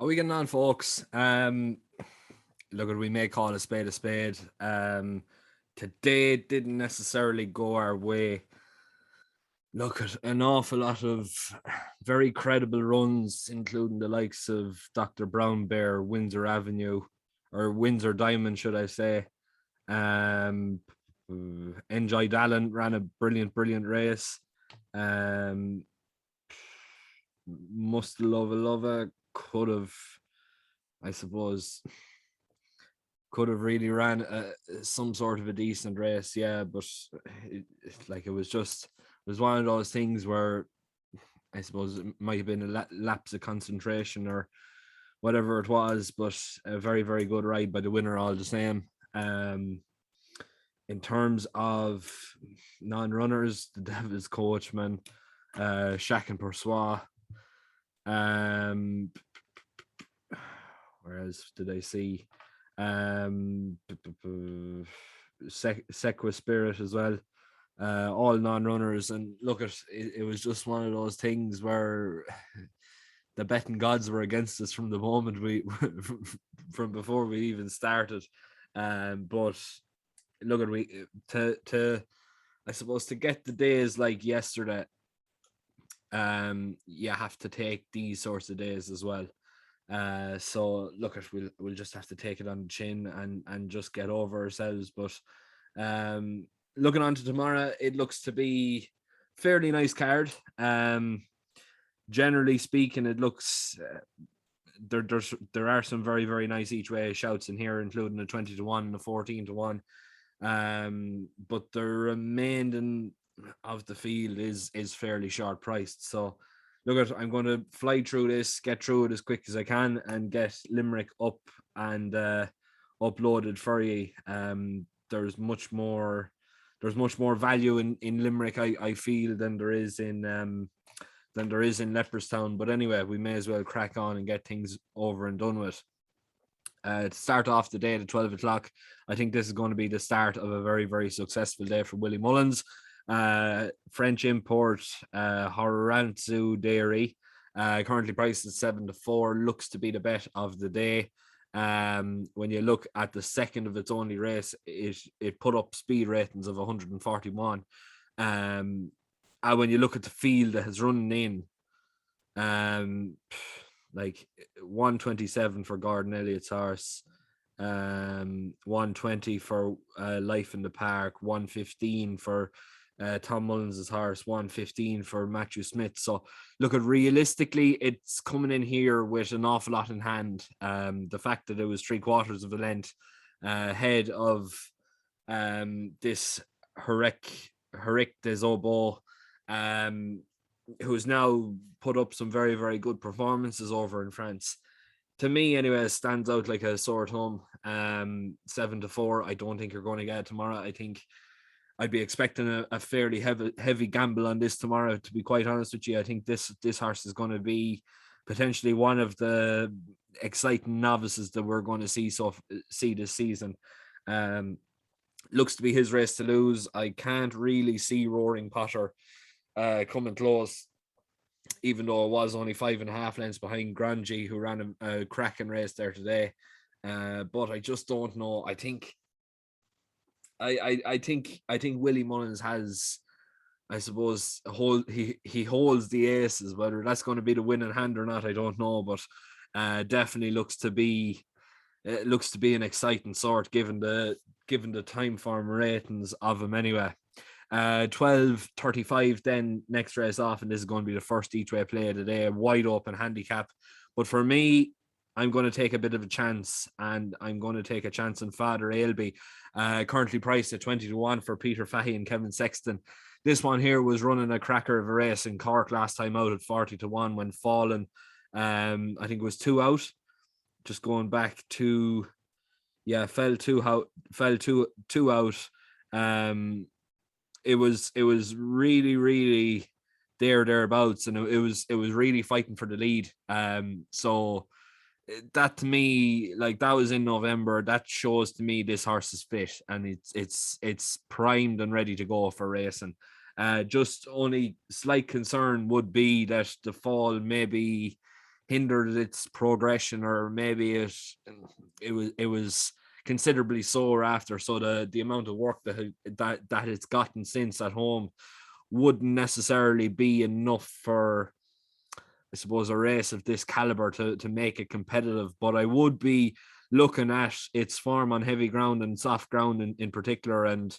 How are we getting on, folks? Look, we may call a spade a spade. Today didn't necessarily go our way. Look at an awful lot of very credible runs, including the likes of Dr. Brown Bear, Windsor Avenue, or Windsor Diamond, should I say. Um, Enjoy Dallin ran a brilliant race. Um, Must Love could have, I suppose, could have really ran some sort of a decent race, yeah. But it was one of those things where I suppose it might have been a lapse of concentration or whatever it was, but a very good ride by the winner all the same. In terms of non-runners, the Devils coachman, Shaq and Persois. Whereas did I see Sequa Spirit as well, all non-runners. And look, it was just one of those things where the betting gods were against us from the moment from before we even started. But look at we to I suppose to get the days like yesterday, you have to take these sorts of days as well. So look, we'll just have to take it on the chin and just get over ourselves. But looking on to tomorrow, it looks to be fairly nice card. Generally speaking, it looks there are some very nice each way shouts in here, including a 20-1 and a 14-1. But the remaining of the field is fairly short priced. So look, I'm going to fly through this, get through it as quick as I can, and get Limerick up and uploaded for you. There's much more value in Limerick, I feel, than there is in Leopardstown. But anyway, we may as well crack on and get things over and done with. To start off the day at 12 o'clock, I think this is going to be the start of a very successful day for Willie Mullins. French import Horanzu Dairy, currently priced at 7-4, looks to be the bet of the day. When you look at the second of its only race, it put up speed ratings of 141. And when you look at the field that has run in, like 127 for Gordon Elliott's horse, 120 for Life in the Park, 115 for Tom Mullins' horse, 115 for Matthew Smith. So look, at realistically, it's coming in here with an awful lot in hand. The fact that it was 3/4 of the length ahead of this Heric des Obeaux, who's now put up some very good performances over in France. To me, anyway, stands out like a sore thumb. 7-4. I don't think you're going to get it tomorrow. I think I'd be expecting a fairly heavy gamble on this tomorrow, to be quite honest with you. I think this horse is going to be potentially one of the exciting novices that we're going to see this season. Looks to be his race to lose. I can't really see Roaring Potter coming close, even though it was only 5.5 lengths behind Grangy, who ran a cracking race there today. But I just don't know. I think Willie Mullins has, I suppose, he holds the aces. Whether that's going to be the winning hand or not, I don't know. But definitely looks to be an exciting sort, given the time form ratings of him anyway. 12:35 then next race off, and this is going to be the first each way play of the day, wide open handicap. But for me, I'm going to take a bit of a chance, and I'm going to take a chance on Father Ailby, currently priced at 20-1 for Peter Fahey and Kevin Sexton. This one here was running a cracker of a race in Cork last time out at 40-1 when fallen. I think it was 2 out. Just going back to, fell two out. It was really thereabouts, and it was really fighting for the lead. So that, to me, like, that was in November. That shows to me this horse is fit, and it's primed and ready to go for racing. Just only slight concern would be that the fall maybe hindered its progression, or maybe it was considerably slower after. So the amount of work that it's gotten since at home wouldn't necessarily be enough for, I suppose, a race of this caliber to make it competitive. But I would be looking at its form on heavy ground and soft ground in particular. And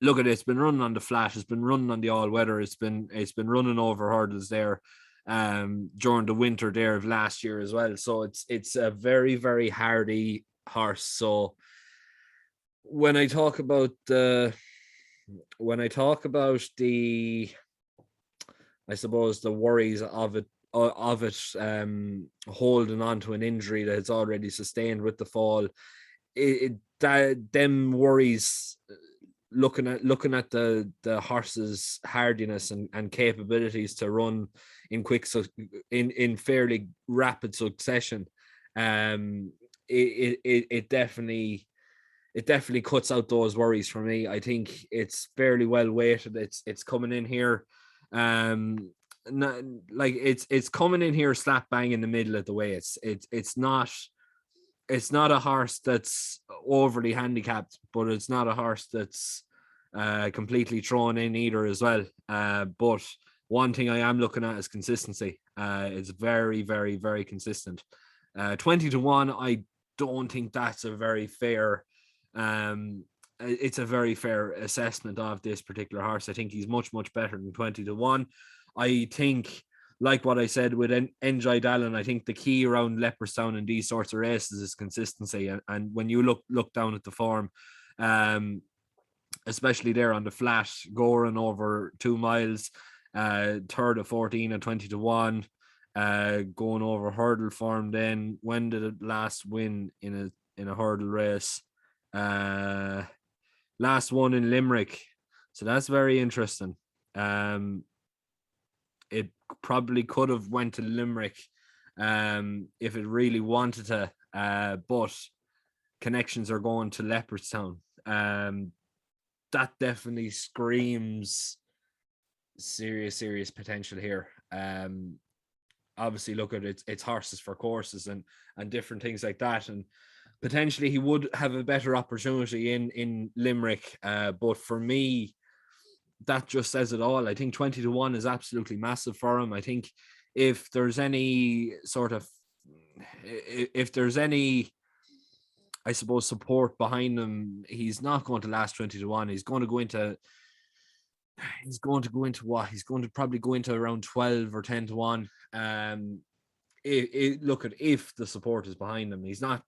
look at it, it's been running on the flat, it's been running on the all weather, it's been running over hurdles there during the winter there of last year as well. So it's a very, very hardy horse. So when I talk about the I suppose the worries of it holding on to an injury that it's already sustained with the fall, them worries, looking at the horse's hardiness and capabilities to run in in fairly rapid succession, it definitely cuts out those worries for me. I think it's fairly well weighted. It's coming in here, like it's coming in here slap bang in the middle of the way. It's not a horse that's overly handicapped, but it's not a horse that's completely thrown in either as well. But one thing I am looking at is consistency. It's very, very, very consistent. 20-1, I don't think that's a very fair. It's a very fair assessment of this particular horse. I think he's much, much better than 20-1. I think, like what I said with Enjoy Dallin, I think the key around Leopardstown and these sorts of races is consistency. And when you look down at the form, especially there on the flat, going over 2 miles, third of 14 and 20-1, going over hurdle form. Then when did it last win in a hurdle race? Last one in Limerick. So that's very interesting. It probably could have went to Limerick if it really wanted to, but connections are going to Leopardstown. That definitely screams serious potential here. Obviously, look at it, it's horses for courses and different things like that, and potentially he would have a better opportunity in Limerick. But for me, that just says it all. I think 20-1 is absolutely massive for him. I think if there's any, I suppose, support behind him, he's not going to last 20-1. He's going to go into what? He's going to probably go into around 12 or 10-1. Look at, if the support is behind him, he's not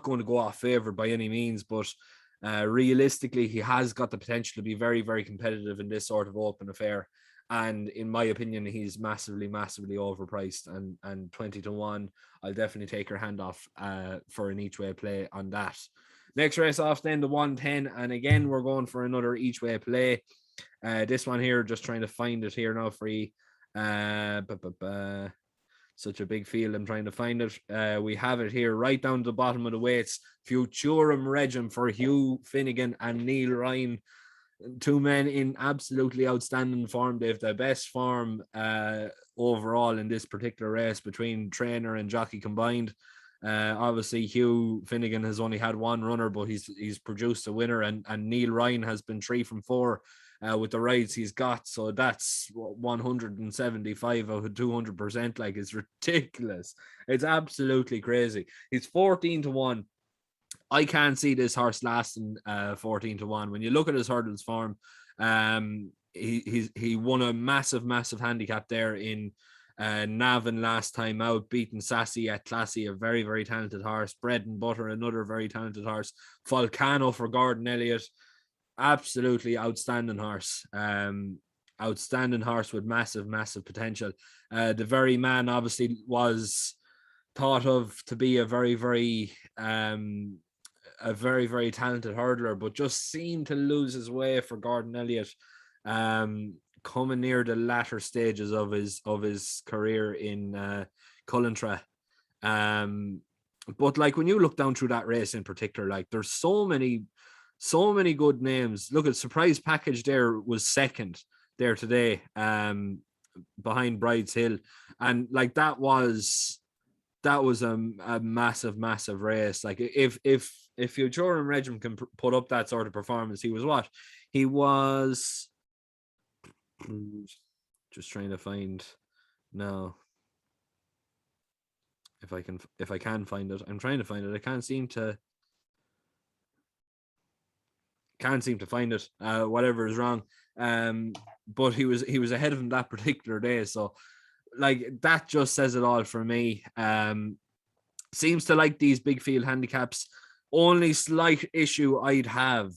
going to go off favored by any means, but realistically, he has got the potential to be very, very competitive in this sort of open affair. And in my opinion, he's massively overpriced. And 20-1, I'll definitely take your hand off for an each way play on that. Next race off, then the 110, and again we're going for another each way play. This one here, just trying to find it here now for you. Such a big field, I'm trying to find it. We have it here right down to the bottom of the weights. Futurum Regum for Hugh Finnegan and Neil Ryan. 2 men in absolutely outstanding form. They have the best form overall in this particular race between trainer and jockey combined. Obviously, Hugh Finnegan has only had 1 runner, but he's produced a winner, and Neil Ryan has been 3 from 4 with the rides he's got. So that's 175 out of 200%. Like, it's ridiculous. It's absolutely crazy. He's 14-1. I can't see this horse lasting 14-1. When you look at his hurdles form, he won a massive handicap there in Navan last time out, beating Sassy at Classy, a very, very talented horse. Bread and Butter, another very talented horse. Volcano for Gordon Elliott, absolutely outstanding horse. Outstanding horse with massive potential. The very man obviously was thought of to be a very, very talented hurdler, but just seemed to lose his way for Gordon Elliott, coming near the latter stages of his career in Cullentra. But like, when you look down through that race in particular, like, there's so many good names. Look at Surprise Package there, was second there today, behind Bride's Hill. And like that was a massive race. Like if your Jordan Regiment can put up that sort of performance, he was what? He was just trying to find now. If I can find it, I'm trying to find it. I can't seem to find it. Whatever is wrong. But he was ahead of him that particular day. So like that just says it all for me. Seems to like these big field handicaps. Only slight issue I'd have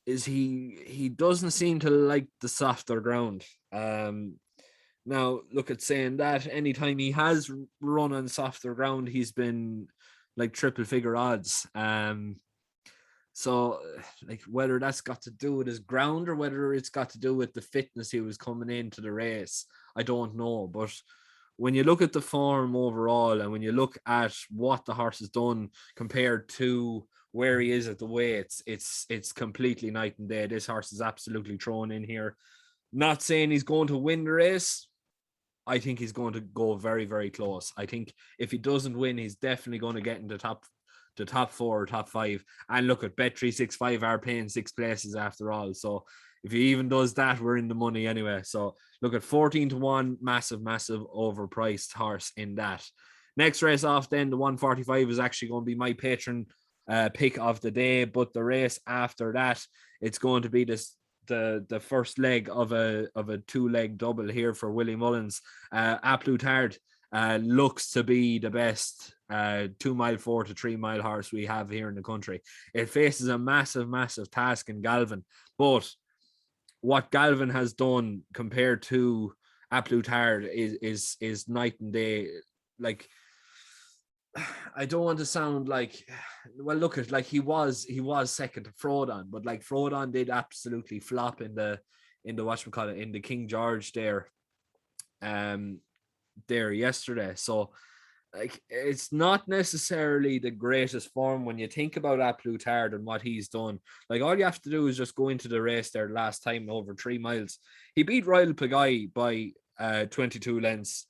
is he doesn't seem to like the softer ground. Now look at saying that anytime he has run on softer ground, he's been like triple figure odds. So like whether that's got to do with his ground or whether it's got to do with the fitness he was coming into the race, I don't know. But when you look at the form overall and when you look at what the horse has done compared to where he is at the weights, it's completely night and day. This horse is absolutely thrown in here. Not saying he's going to win the race. I think he's going to go very, very close. I think if he doesn't win, he's definitely going to get into top 4 or top 5. And look at Bet365 are paying 6 places after all. So if he even does that, we're in the money anyway. So look at 14-1, massive overpriced horse in that. Next race off then, the 145 is actually going to be my patron pick of the day. But the race after that, it's going to be the first leg of a 2-leg double here for Willie Mullins. A Plus Tard looks to be the best 2 mile 4 to 3 mile horse we have here in the country. It faces a massive task in Galvin, but what Galvin has done compared to A Plus Tard is night and day. Like, I don't want to sound like, well, look at like he was second to Frodon, but like Frodon did absolutely flop in the whatchamacallit, in the King George there yesterday. So like it's not necessarily the greatest form when you think about A Plus Tard and what he's done. Like all you have to do is just go into the race there last time over 3 miles. He beat Royal Pagaille by 22 lengths.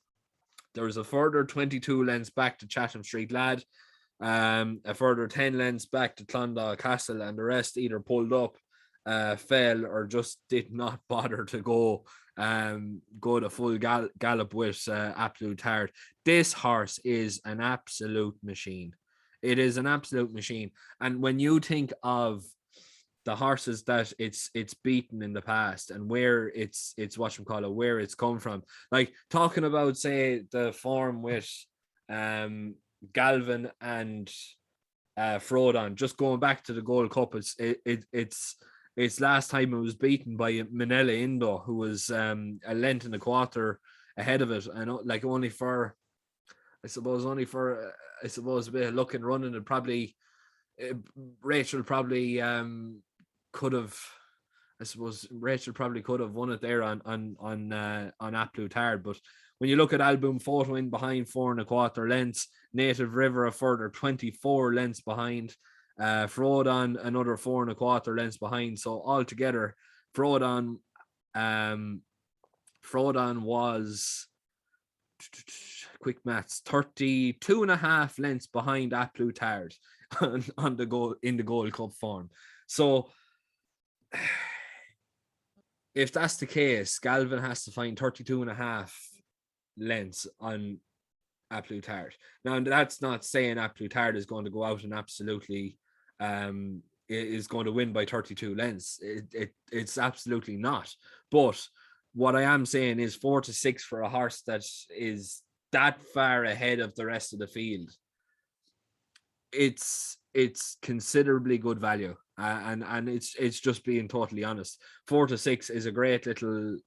There was a further 22 lengths back to Chatham Street Lad, a further 10 lengths back to Clondalk Castle, and the rest either pulled up, fell, or just did not bother to go the full gallop with A Plus Tard. This horse is an absolute machine. It is an absolute machine. And when you think of the horses that it's beaten in the past and where it's where it's come from, like talking about say the form with Galvin and Frodon, just going back to the Gold Cup, it's last time it was beaten by Minella Indo, who was a length and a quarter ahead of it, and like only for a bit of luck and running, and probably Rachel probably could have. I suppose Rachel probably could have won it there on A Plus Tard, but when you look at Album Photo in behind 4 1/4 lengths, Native River a further 24 lengths behind, Frodon another 4 1/4 lengths behind. So altogether, Frodon was, quick maths, 32.5 lengths behind A Plus Tard on the goal in the Gold Cup form. So if that's the case, Galvin has to find 32.5 lengths on A Plus Tard. Now, that's not saying A Plus Tard is going to go out and absolutely is going to win by 32 lengths. It's absolutely not. But what I am saying is 4 to 6 for a horse that is that far ahead of the rest of the field. It's considerably good value, and it's just being totally honest. 4 to 6 is a great little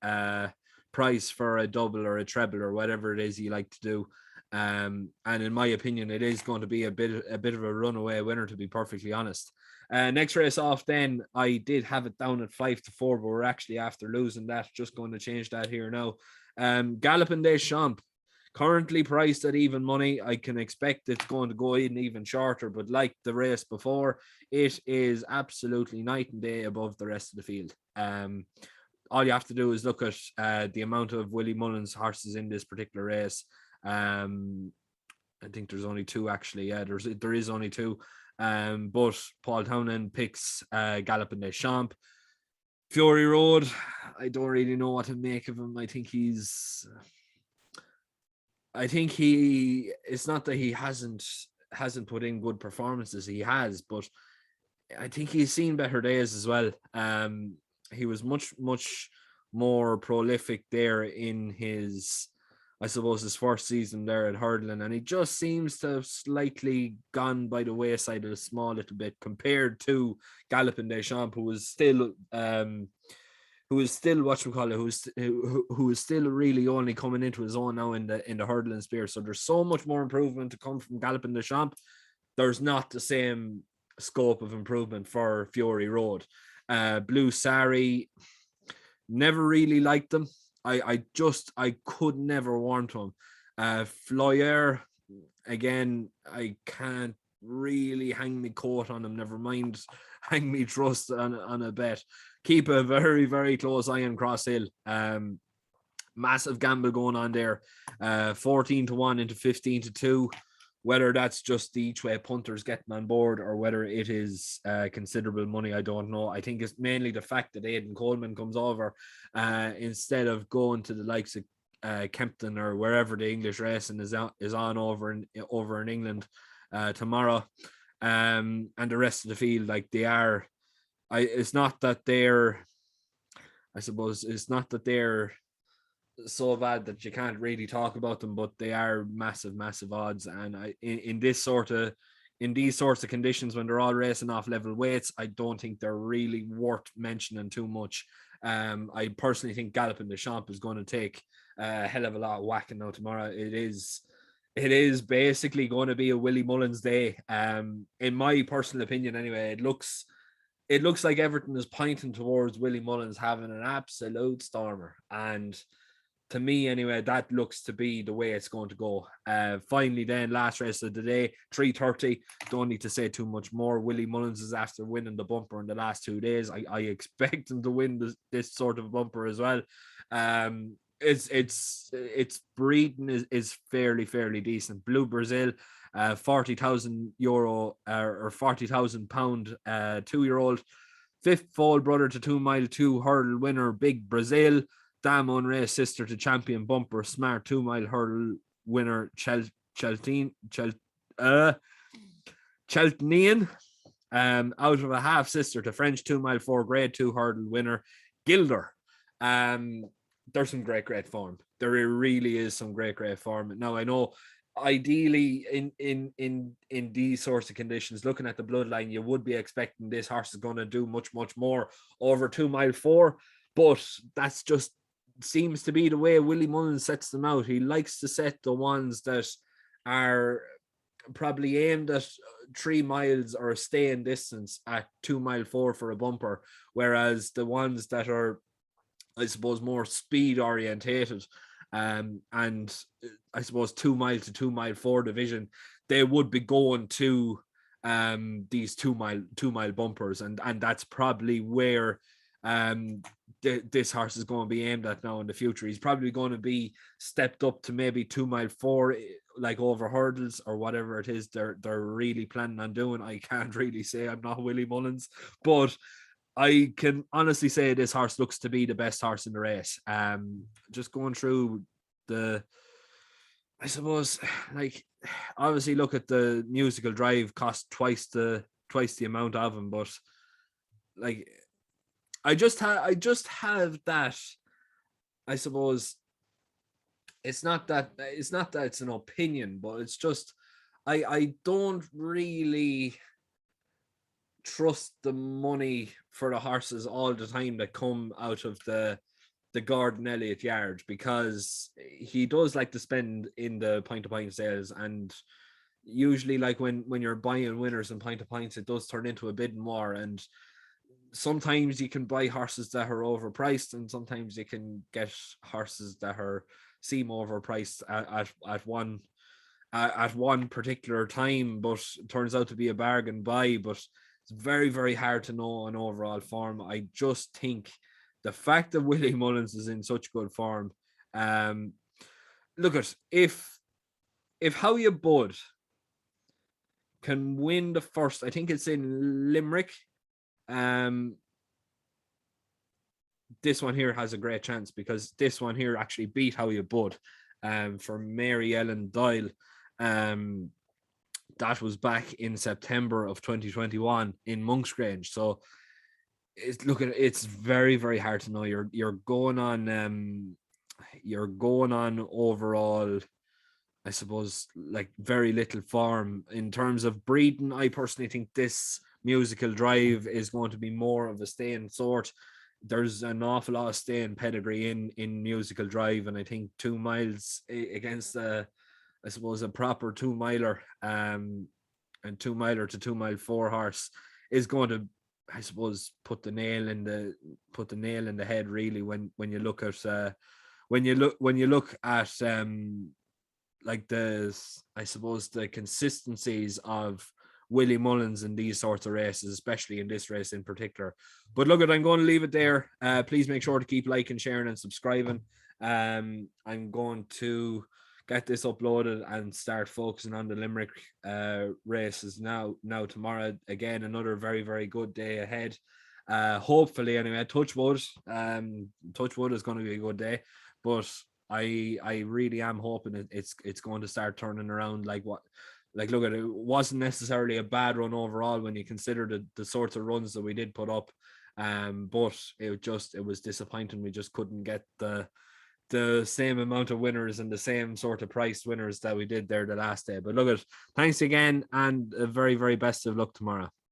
price for a double or a treble or whatever it is you like to do. And in my opinion, it is going to be a bit of a runaway winner, to be perfectly honest. Next race off, then I did have it down at 5 to 4, but we're actually after losing that. Just going to change that here now. Galloping Des Champs, currently priced at even money. I can expect it's going to go in even shorter, but like the race before, it is absolutely night and day above the rest of the field. all you have to do is look at the amount of Willie Mullins horses in this particular race. I think there's only two actually. Yeah, there is only two. But Paul Townend picks Galloping Des Champs. Fury Road, I don't really know what to make of him. I think it's not that he hasn't put in good performances. He has, but I think he's seen better days as well. He was much more prolific there in his, I suppose, his first season there at hurdling, and he just seems to have slightly gone by the wayside a small little bit compared to Galloping Des Champs, who was still who is still really only coming into his own now in the hurdling sphere. So there's so much more improvement to come from Galloping Des Champs. There's not the same scope of improvement for Fury Road. Blue Sari, never really liked them. I could never want him. Flyer, again, I can't really hang me coat on him. Never mind hang me trust on a bet. Keep a very, very close eye on Cross Hill. Massive gamble going on there. 14-1 into 15-2. Whether that's just the each way punters getting on board or whether it is considerable money, I don't know. I think it's mainly the fact that Aidan Coleman comes over instead of going to the likes of Kempton or wherever the English racing is on over in England tomorrow. And the rest of the field, like they are, it's not that they're so bad that you can't really talk about them, but they are massive odds. And in these sorts of conditions when they're all racing off level weights, I don't think they're really worth mentioning too much. I personally think Galloping Des Champs is going to take a hell of a lot of whacking now tomorrow. It is basically going to be a Willie Mullins day. In my personal opinion anyway, it looks like everything is pointing towards Willie Mullins having an absolute stormer. And to me anyway, that looks to be the way it's going to go. Finally then, last race of the day, 3:30. Don't need to say too much more. Willie Mullins is after winning the bumper in the last 2 days. I expect him to win this sort of bumper as well. Its breeding is fairly decent. Blue Brazil, €40,000 or £40,000 2-year-old, fifth foal brother to 2 Mile 2 hurdle winner Big Brazil, Dam Unrace sister to champion bumper smart 2 Mile hurdle winner Cheltenian, out of a half sister to French 2 Mile 4 grade 2 hurdle winner Gilder. There's some great form. There really is some great form. Now I know ideally in these sorts of conditions, looking at the bloodline, you would be expecting this horse is going to do much more over 2 Mile 4, but that's just seems to be the way Willie Mullins sets them out. He likes to set the ones that are probably aimed at 3 miles or a stay in distance at 2 Mile 4 for a bumper, whereas the ones that are, I suppose, more speed orientated, and I suppose 2 Mile to 2 Mile 4 division, they would be going to these 2 mile bumpers, and that's probably where this horse is going to be aimed at now in the future. He's probably going to be stepped up to maybe 2 Mile 4, like over hurdles or whatever it is they're really planning on doing. I can't really say. I'm not Willie Mullins, but I can honestly say this horse looks to be the best horse in the race. Just going through I suppose, like, obviously look at the Musical Drive cost twice the amount of him, but like I just have that, I suppose it's not that it's an opinion, but it's just I don't really trust the money for the horses all the time that come out of the Gordon Elliott yard, because he does like to spend in the point-to-point sales, and usually like when you're buying winners and point-to-points, it does turn into a bidding war, and sometimes you can buy horses that are overpriced, and sometimes you can get horses that seem overpriced at one particular time, but turns out to be a bargain buy. But it's very hard to know an overall form. I just think the fact that Willie Mullins is in such good form. Look at if How You Bud can win the first, I think it's in Limerick. Um, this one here has a great chance because this one here actually beat How You Bud for Mary Ellen Doyle. That was back in September of 2021 in Monksgrange. So it's very, very hard to know. You're going on overall, I suppose, like very little form in terms of breeding. I personally think this musical drive is going to be more of a staying sort. There's an awful lot of staying pedigree in musical drive, and I think 2 miles against I suppose a proper 2 miler, and 2 miler to 2 mile 4 horse is going to, I suppose, put the nail in the head really when you look at like I suppose the consistencies of Willie Mullins in these sorts of races, especially in this race in particular. But look, I'm going to leave it there. Please make sure to keep liking, sharing, and subscribing. I'm going to get this uploaded and start focusing on the Limerick races now tomorrow. Again, another very, very good day ahead. Hopefully, anyway, touch wood is going to be a good day, but I really am hoping it's going to start turning around. Look at it, wasn't necessarily a bad run overall when you consider the sorts of runs that we did put up, but it was disappointing. We just couldn't get the same amount of winners and the same sort of price winners that we did there the last day. But look at, thanks again, and a very, very best of luck tomorrow.